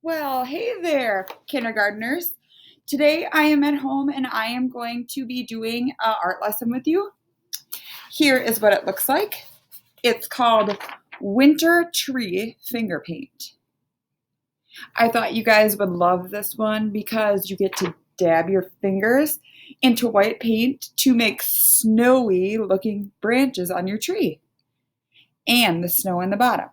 Well, hey there, kindergartners. Today I am at home and I am going to be doing an art lesson with you. Here is what it looks like. It's called Winter Tree Finger Paint. I thought you guys would love this one because you get to dab your fingers into white paint to make snowy looking branches on your tree and the snow in the bottom.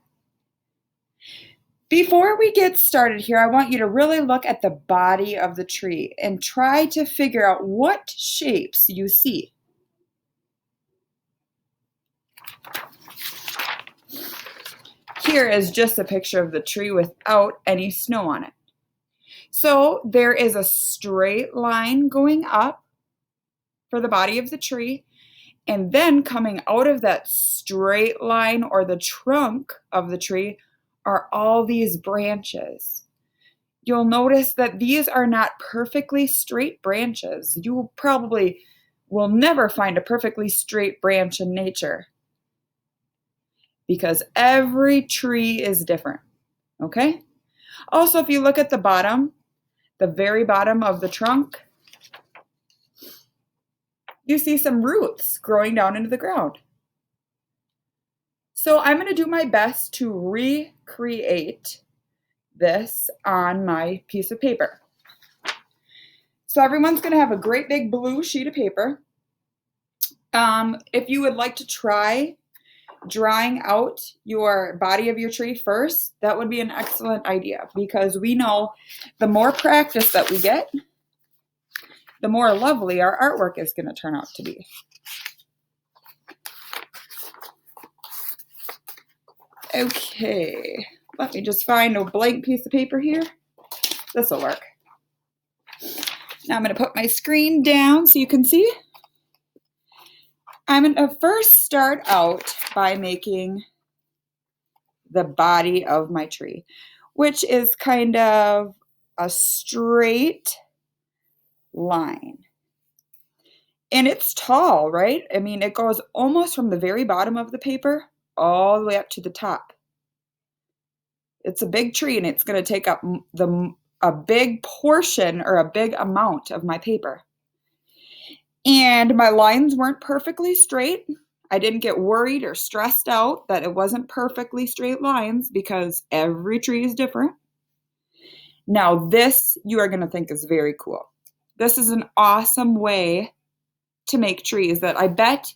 Before we get started here, I want you to really look at the body of the tree and try to figure out what shapes you see. Here is just a picture of the tree without any snow on it. So there is a straight line going up for the body of the tree, and then coming out of that straight line or the trunk of the tree are all these branches. You'll notice that these are not perfectly straight branches. You probably will never find a perfectly straight branch in nature because every tree is different, okay? Also, if you look at the bottom, the very bottom of the trunk, you see some roots growing down into the ground. So I'm going to do my best to recreate this on my piece of paper. So everyone's going to have a great big blue sheet of paper. If you would like to try drawing out your body of your tree first, that would be an excellent idea because we know the more practice that we get, the more lovely our artwork is going to turn out to be. Okay, let me just find a blank piece of paper here. This will work. Now I'm going to put my screen down so you can see. I'm going to first start out by making the body of my tree, which is kind of a straight line. And it's tall, right? I mean, it goes almost from the very bottom of the paper all the way up to the top. It's a big tree and it's going to take up a big portion or a big amount of my paper. And my lines weren't perfectly straight. I didn't get worried or stressed out that it wasn't perfectly straight lines because every tree is different. Now this you are going to think is very cool. This is an awesome way to make trees that I bet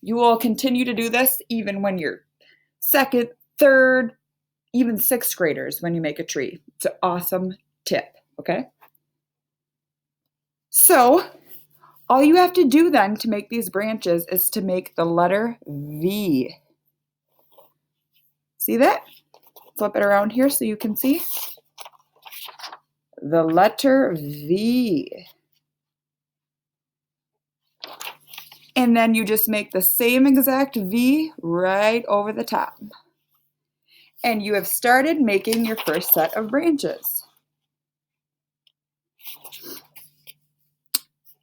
you will continue to do this even when you're second, third, even sixth graders when you make a tree. It's an awesome tip, okay? So all you have to do then to make these branches is to make the letter V. See that? Flip it around here so you can see. The letter V. And then you just make the same exact V right over the top. And you have started making your first set of branches.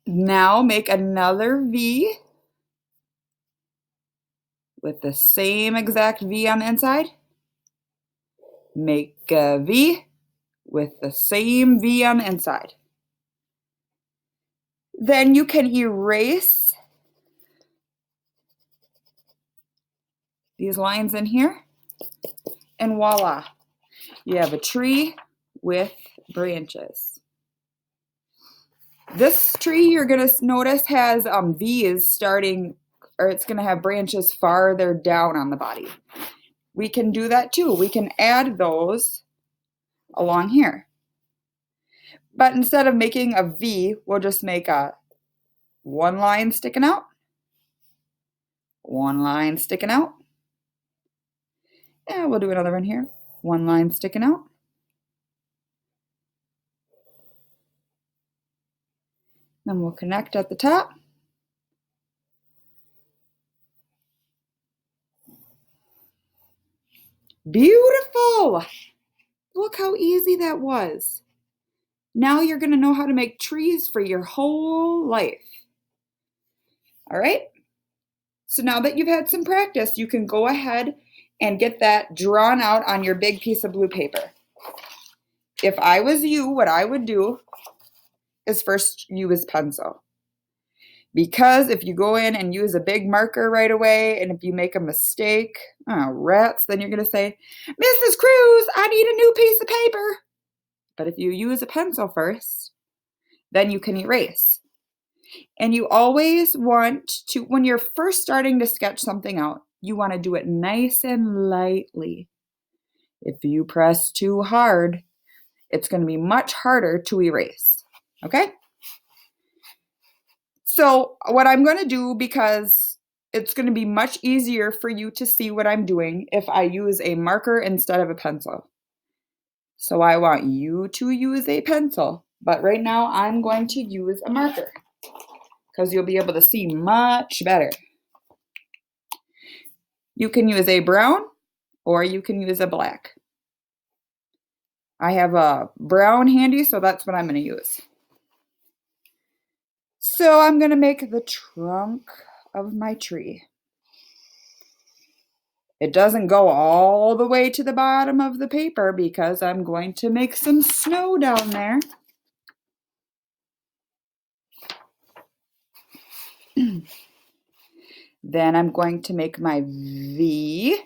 Now make another V with the same exact V on the inside. Make a V with the same V on the inside. Then you can erase these lines in here, and voila, you have a tree with branches. This tree you're going to notice has V's starting, or it's going to have branches farther down on the body. We can do that too. We can add those along here. But instead of making a V, we'll just make a one line sticking out, one line sticking out. And we'll do another one here. One line sticking out. Then we'll connect at the top. Beautiful! Look how easy that was. Now you're going to know how to make trees for your whole life. All right? So now that you've had some practice, you can go ahead and get that drawn out on your big piece of blue paper. if I was you, what I would do is first use pencil. Because if you go in and use a big marker right away, and if you make a mistake, oh, rats, then you're going to say, Mrs. Cruz, I need a new piece of paper. But if you use a pencil first, then you can erase. And you always want to, when you're first starting to sketch something out, you want to do it nice and lightly. If you press too hard, it's going to be much harder to erase. Okay? So what I'm going to do, because it's going to be much easier for you to see what I'm doing if I use a marker instead of a pencil. So I want you to use a pencil, but right now I'm going to use a marker because you'll be able to see much better. You can use a brown or you can use a black. I have a brown handy, so that's what I'm going to use. So I'm going to make the trunk of my tree. It doesn't go all the way to the bottom of the paper because I'm going to make some snow down there. Then I'm going to make my V.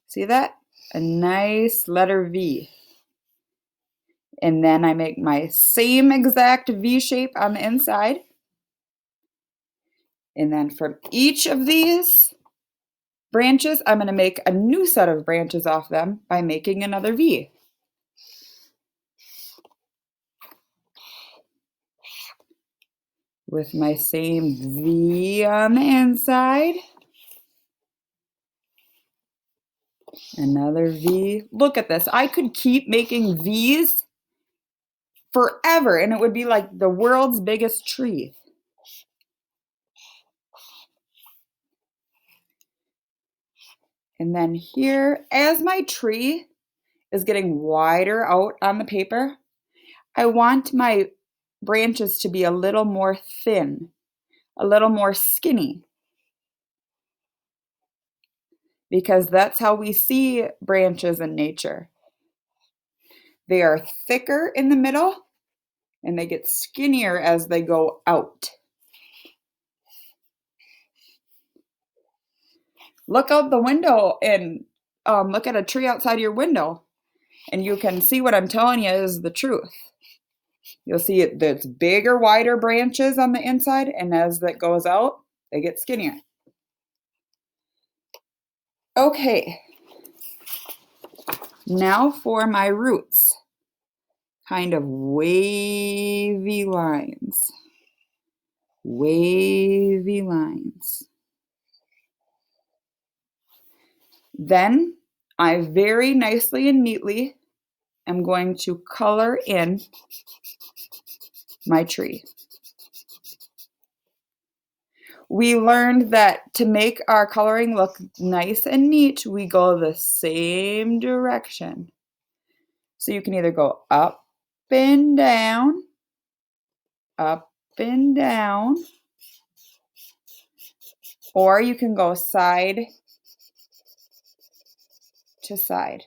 See that? A nice letter V. And then I make my same exact V shape on the inside. And then from each of these branches, I'm going to make a new set of branches off them by making another V. With my same V on the inside. Another V. Look at this. I could keep making V's forever, and it would be like the world's biggest tree. And then here, as my tree is getting wider out on the paper, I want my branches to be a little more thin, a little more skinny. Because that's how we see branches in nature. They are thicker in the middle, and they get skinnier as they go out. Look out the window and look at a tree outside your window, and you can see what I'm telling you is the truth. You'll see there's bigger, wider branches on the inside, and as that goes out, they get skinnier. Okay, now for my roots. Kind of wavy lines. Wavy lines. Then I very nicely and neatly am going to color in my tree. We learned that to make our coloring look nice and neat, we go the same direction. So you can either go up and down, or you can go side to side.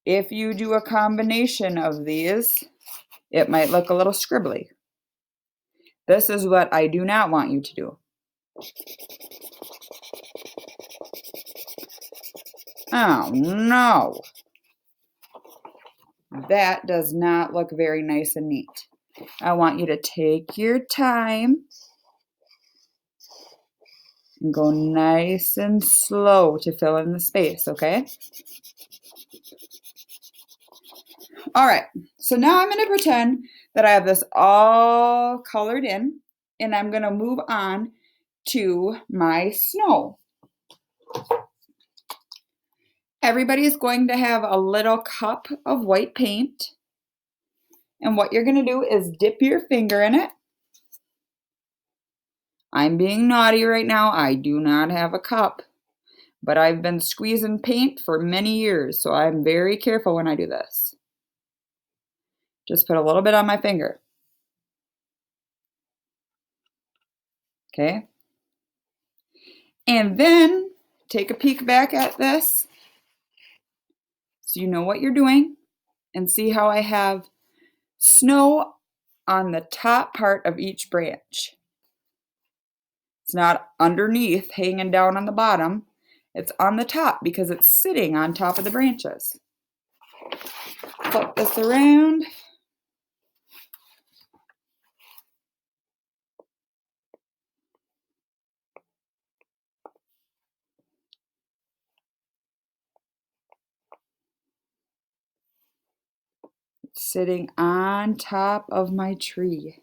If you do a combination of these, it might look a little scribbly. This is what I do not want you to do. Oh no! That does not look very nice and neat. I want you to take your time and go nice and slow to fill in the space, okay? All right, so now I'm going to pretend that I have this all colored in, and I'm going to move on to my snow. Everybody's going to have a little cup of white paint, and what you're going to do is dip your finger in it. I'm being naughty right now. I do not have a cup, but I've been squeezing paint for many years, so I'm very careful when I do this. Just put a little bit on my finger. Okay? And then take a peek back at this so you know what you're doing, and see how I have snow on the top part of each branch. It's not underneath hanging down on the bottom. It's on the top because it's sitting on top of the branches. Flip this around. It's sitting on top of my tree.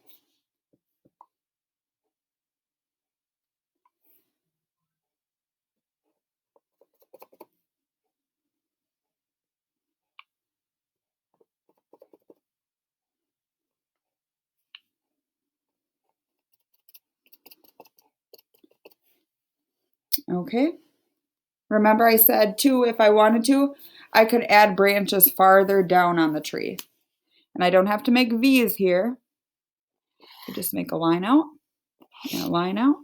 Okay. Remember I said too, if I wanted to, I could add branches farther down on the tree. And I don't have to make V's here. I just make a line out and a line out.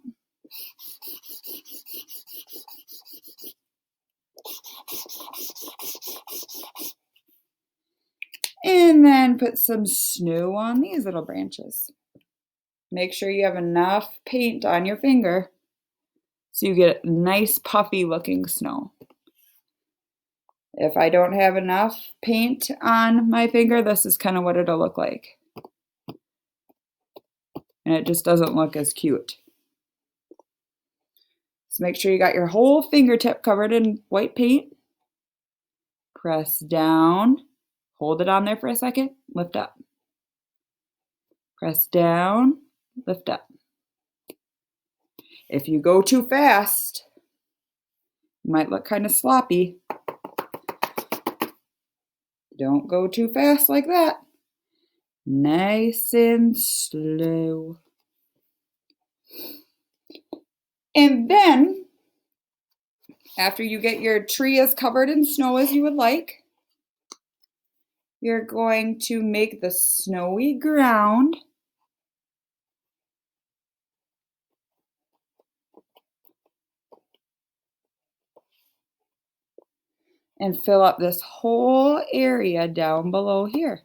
And then put some snow on these little branches. Make sure you have enough paint on your finger so you get nice puffy looking snow. If I don't have enough paint on my finger, this is kind of what it'll look like. And it just doesn't look as cute. So make sure you got your whole fingertip covered in white paint. Press down, hold it on there for a second, lift up. Press down, lift up. If you go too fast, it might look kind of sloppy. Don't go too fast like that. Nice and slow. And then, after you get your tree as covered in snow as you would like, you're going to make the snowy ground and fill up this whole area down below here.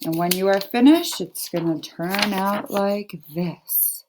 And when you are finished, it's going to turn out like this.